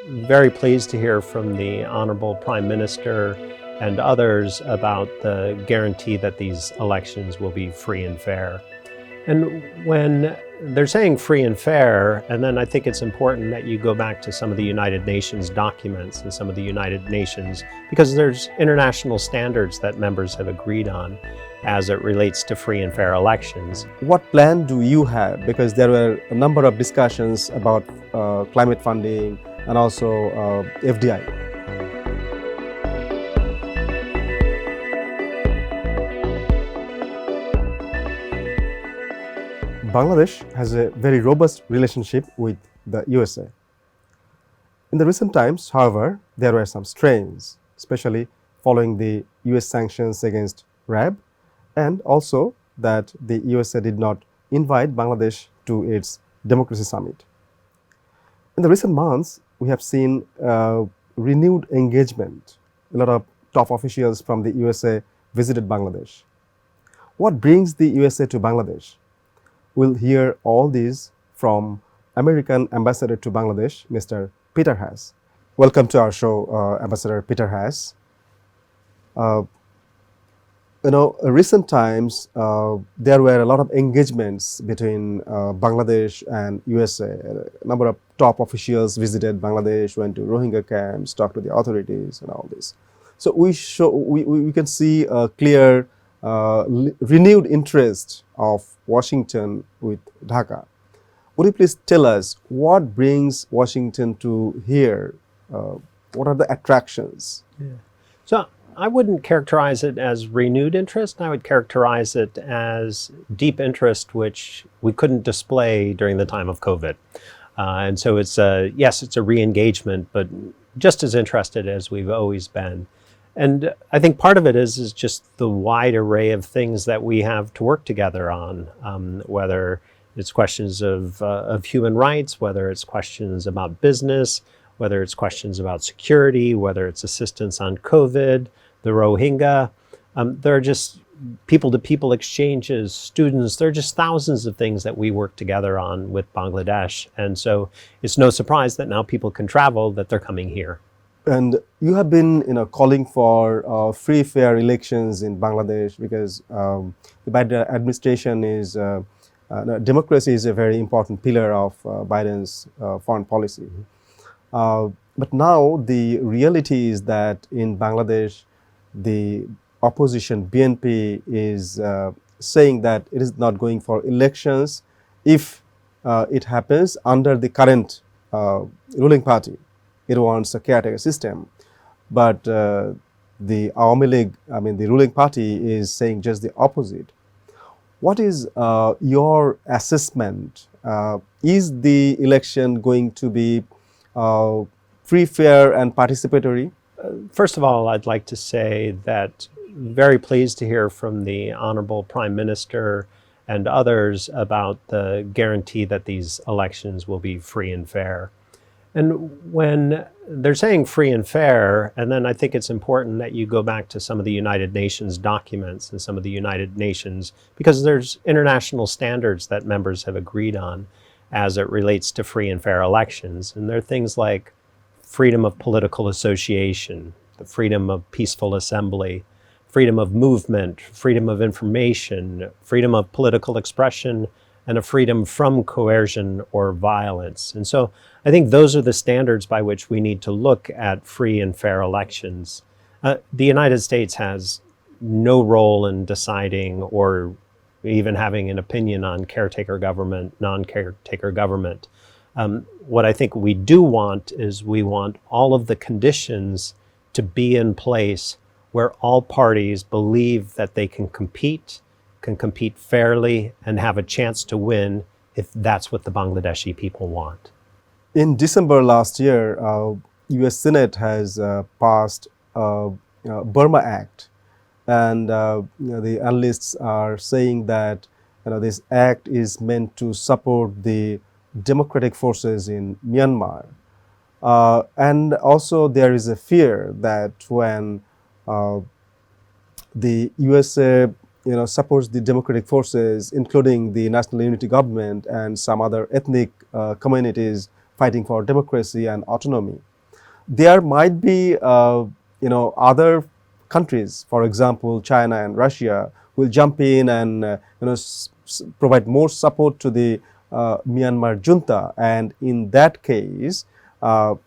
very pleased to hear from the Honorable Prime Minister and others about the guarantee that these elections will be free and fair. And when they're saying free and fair, and then I think it's important that you go back to some of the United Nations documents and some of the United Nations, because there's international standards that members have agreed on as it relates to free and fair elections. What plan do you have? Because there were a number of discussions about climate funding and also FDI. Bangladesh has a very robust relationship with the USA. In the recent times, however, there were some strains, especially following the US sanctions against RAB, and also that the USA did not invite Bangladesh to its democracy summit. In the recent months, we have seen renewed engagement. A lot of top officials from the USA visited Bangladesh. What brings the USA to Bangladesh? We'll hear all these from American Ambassador to Bangladesh, Mr. Peter Haas. Welcome to our show, Ambassador Peter Haas. Recent times, there were a lot of engagements between Bangladesh and USA. A number of top officials visited Bangladesh, went to Rohingya camps, talked to the authorities and all this. So we can see a clear renewed interest of Washington with Dhaka. Would you please tell us what brings Washington to here? What are the attractions? Yeah. So I wouldn't characterize it as renewed interest. I would characterize it as deep interest, which we couldn't display during the time of COVID. And so it's it's a re-engagement, but just as interested as we've always been. And I think part of it is just the wide array of things that we have to work together on, whether it's questions of human rights, whether it's questions about business, whether it's questions about security, whether it's assistance on COVID, the Rohingya. There are just people-to-people exchanges, students. There are just thousands of things that we work together on with Bangladesh. And so it's no surprise that now people can travel, that they're coming here. And you have been, calling for free, fair elections in Bangladesh because the Biden administration is democracy is a very important pillar of Biden's foreign policy. But now the reality is that in Bangladesh, the opposition BNP is saying that it is not going for elections if it happens under the current ruling party. It wants a caretaker system, but the Awami League, the ruling party, is saying just the opposite. What is your assessment? Is the election going to be free, fair, and participatory? First of all, I'd like to say that very pleased to hear from the Honorable Prime Minister and others about the guarantee that these elections will be free and fair. And when they're saying free and fair, and then I think it's important that you go back to some of the United Nations documents and some of the United Nations, because there's international standards that members have agreed on as it relates to free and fair elections. And there are things like freedom of political association, the freedom of peaceful assembly, freedom of movement, freedom of information, freedom of political expression, and a freedom from coercion or violence. And so I think those are the standards by which we need to look at free and fair elections. The United States has no role in deciding or even having an opinion on caretaker government, non-caretaker government. What I think we do want is we want all of the conditions to be in place where all parties believe that they can compete fairly, and have a chance to win if that's what the Bangladeshi people want. In December last year, U.S. Senate has passed Burma Act, and the analysts are saying that this act is meant to support the democratic forces in Myanmar, and also there is a fear that when the USA supports the democratic forces, including the National Unity Government and some other ethnic communities fighting for democracy and autonomy, there might be other countries, for example China and Russia, will jump in and provide more support to the Myanmar junta, and in that case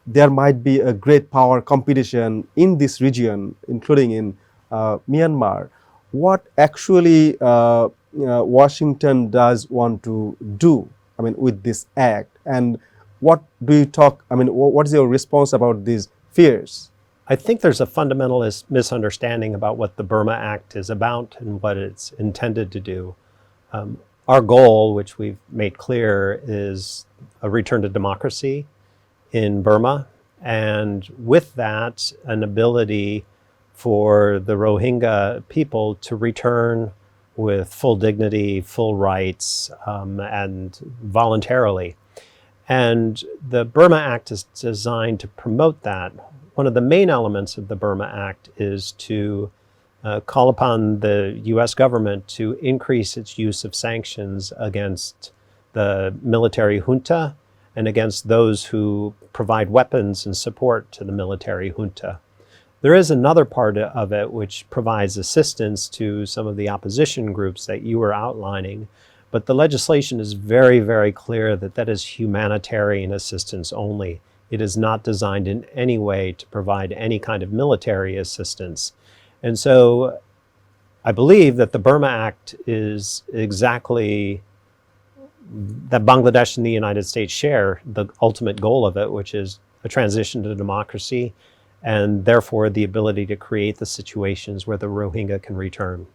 there might be a great power competition in this region, including in Myanmar. What actually Washington does want to do, I mean, with this act, and what do you talk, I mean, what is your response about these fears? I think there's a fundamentalist misunderstanding about what the Burma Act is about and what it's intended to do. Our goal, which we've made clear, is a return to democracy in Burma, and with that, an ability for the Rohingya people to return with full dignity, full rights, and voluntarily. And the Burma Act is designed to promote that. One of the main elements of the Burma Act is to call upon the US government to increase its use of sanctions against the military junta and against those who provide weapons and support to the military junta. There is another part of it which provides assistance to some of the opposition groups that you were outlining, but the legislation is very, very clear that that is humanitarian assistance only. It is not designed in any way to provide any kind of military assistance. And so I believe that the Burma Act is exactly that Bangladesh and the United States share the ultimate goal of it, which is a transition to democracy, and therefore the ability to create the situations where the Rohingya can return.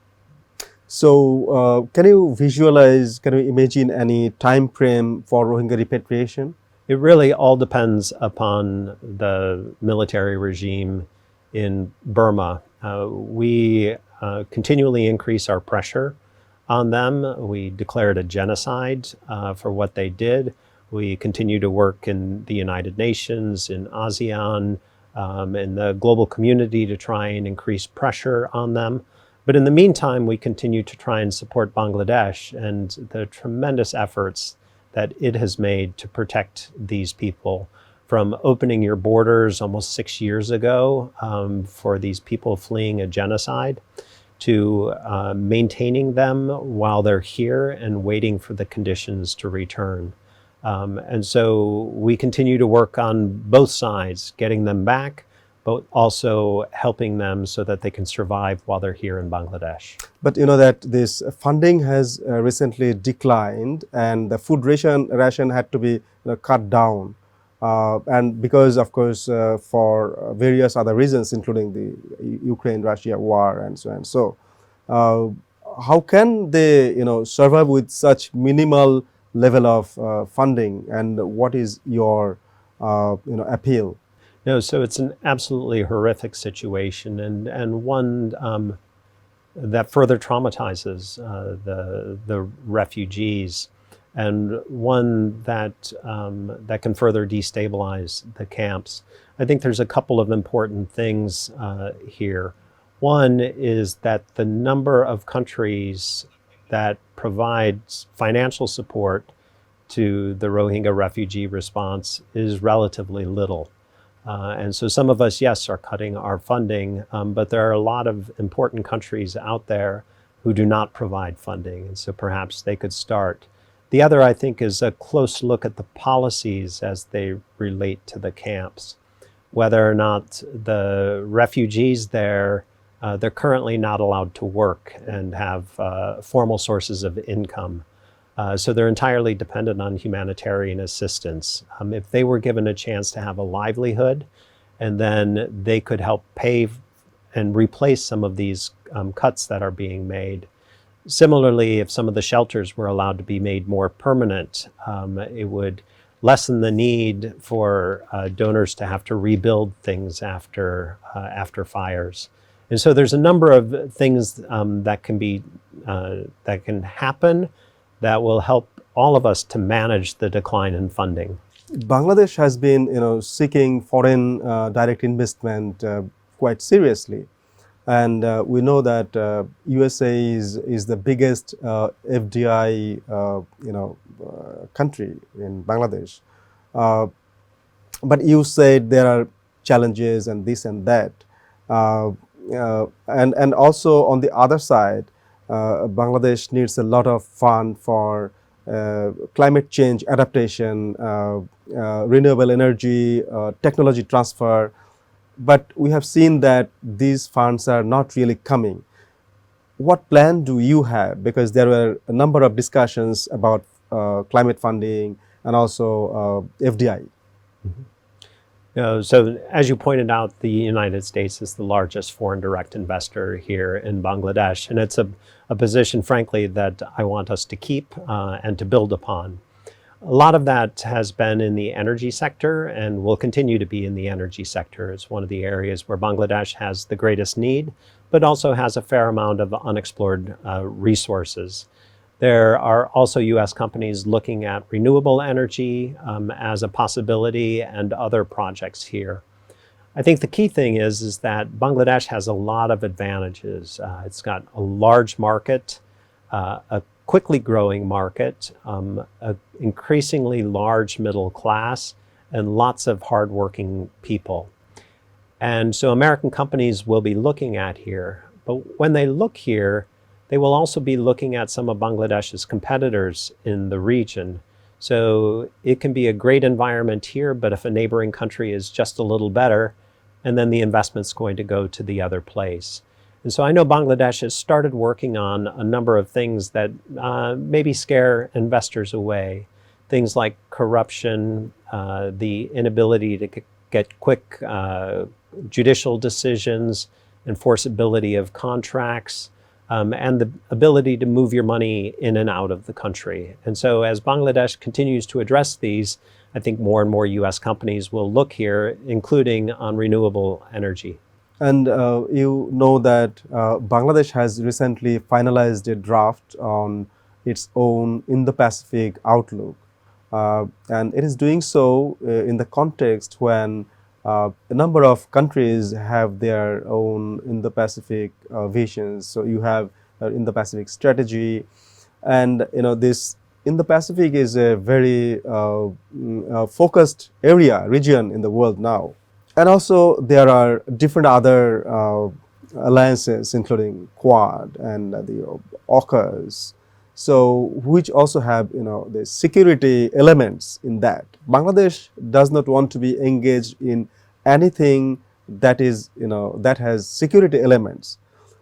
So can you visualize, can you imagine any time frame for Rohingya repatriation? It really all depends upon the military regime in Burma. We continually increase our pressure on them. We declared a genocide for what they did. We continue to work in the United Nations, in ASEAN, in the global community to try and increase pressure on them. But in the meantime, we continue to try and support Bangladesh and the tremendous efforts that it has made to protect these people, from opening your borders almost 6 years ago for these people fleeing a genocide, to maintaining them while they're here and waiting for the conditions to return. And so we continue to work on both sides, getting them back, but also helping them so that they can survive while they're here in Bangladesh. But you know that this funding has recently declined, and the food ration had to be cut down, and because of course for various other reasons, including the Ukraine-Russia war and so on. So how can they survive with such minimal level of funding, and what is your appeal? No, so it's an absolutely horrific situation, and one that further traumatizes the refugees, and one that that can further destabilize the camps. I think there's a couple of important things here. One is that the number of countries that provides financial support to the Rohingya refugee response is relatively little. And so some of us, yes, are cutting our funding, but there are a lot of important countries out there who do not provide funding, and so perhaps they could start. The other, I think, is a close look at the policies as they relate to the camps. Whether or not the refugees there, they're currently not allowed to work and have formal sources of income. So they're entirely dependent on humanitarian assistance. If they were given a chance to have a livelihood, and then they could help pay and replace some of these cuts that are being made. Similarly, if some of the shelters were allowed to be made more permanent, it would lessen the need for donors to have to rebuild things after fires. And so there's a number of things that can happen that will help all of us to manage the decline in funding. Bangladesh has been, seeking foreign direct investment quite seriously, and we know that USA is the biggest FDI, country in Bangladesh. But you said there are challenges and this and that. And also on the other side, Bangladesh needs a lot of fund for climate change adaptation, renewable energy, technology transfer. But we have seen that these funds are not really coming. What plan do you have? Because there were a number of discussions about climate funding and also FDI. So as you pointed out, the United States is the largest foreign direct investor here in Bangladesh, and it's a position, frankly, that I want us to keep and to build upon. A lot of that has been in the energy sector and will continue to be in the energy sector. It's one of the areas where Bangladesh has the greatest need, but also has a fair amount of unexplored resources. There are also U.S. companies looking at renewable energy as a possibility and other projects here. I think the key thing is that Bangladesh has a lot of advantages. It's got a large market, a quickly growing market, an increasingly large middle class, and lots of hardworking people. And so American companies will be looking at here. But when they look here, they will also be looking at some of Bangladesh's competitors in the region. So it can be a great environment here, but if a neighboring country is just a little better, and then the investment's going to go to the other place. And so I know Bangladesh has started working on a number of things that maybe scare investors away. Things like corruption, the inability to get quick judicial decisions, enforceability of contracts, and the ability to move your money in and out of the country. And so as Bangladesh continues to address these, I think more and more US companies will look here, including on renewable energy. And you know that Bangladesh has recently finalized a draft on its own Indo-Pacific outlook. And it is doing so in the context when a number of countries have their own Indo-Pacific visions. So you have Indo-Pacific strategy, and this Indo-Pacific is a very focused region in the world now. And also there are different other alliances, including Quad and the AUKUS, so which also have the security elements in that. Bangladesh does not want to be engaged in anything that is that has security elements.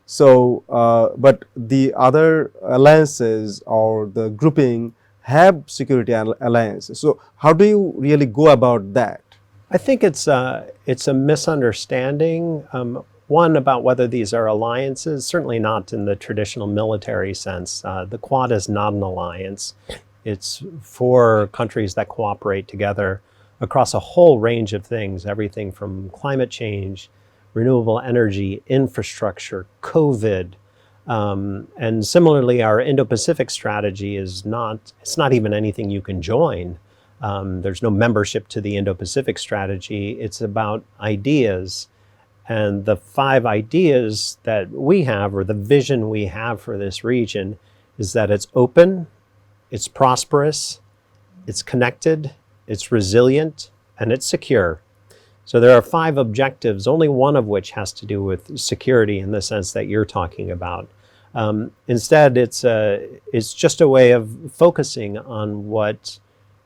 So but the other alliances or the grouping have security alliances. So how do you really go about that? I think it's a misunderstanding. One, about whether these are alliances, certainly not in the traditional military sense. The Quad is not an alliance. It's four countries that cooperate together across a whole range of things, everything from climate change, renewable energy, infrastructure, COVID. And similarly, our Indo-Pacific strategy it's not even anything you can join. There's no membership to the Indo-Pacific strategy. It's about ideas. And the 5 ideas that we have, or the vision we have for this region, is that it's open, it's prosperous, it's connected, it's resilient, and it's secure. So there are 5 objectives, only one of which has to do with security in the sense that you're talking about. Instead, it's just a way of focusing on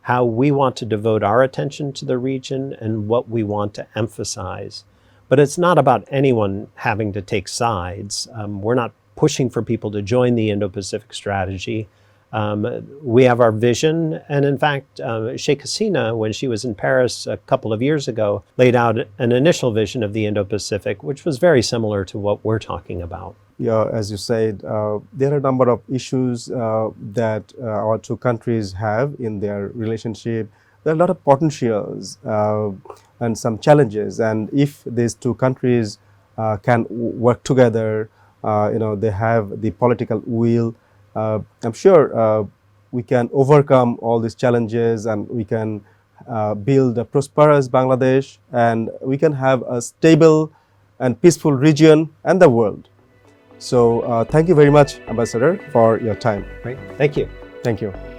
how we want to devote our attention to the region and what we want to emphasize. But it's not about anyone having to take sides. We're not pushing for people to join the Indo-Pacific strategy. We have our vision, and in fact, Sheikh Hasina, when she was in Paris a couple of years ago, laid out an initial vision of the Indo-Pacific, which was very similar to what we're talking about. Yeah, as you said, there are a number of issues that our two countries have in their relationship. There are a lot of potentials and some challenges, and if these two countries can work together, they have the political will, I'm sure we can overcome all these challenges, and we can build a prosperous Bangladesh, and we can have a stable and peaceful region and the world. So thank you very much, Ambassador, for your time. Great. Thank you. Thank you.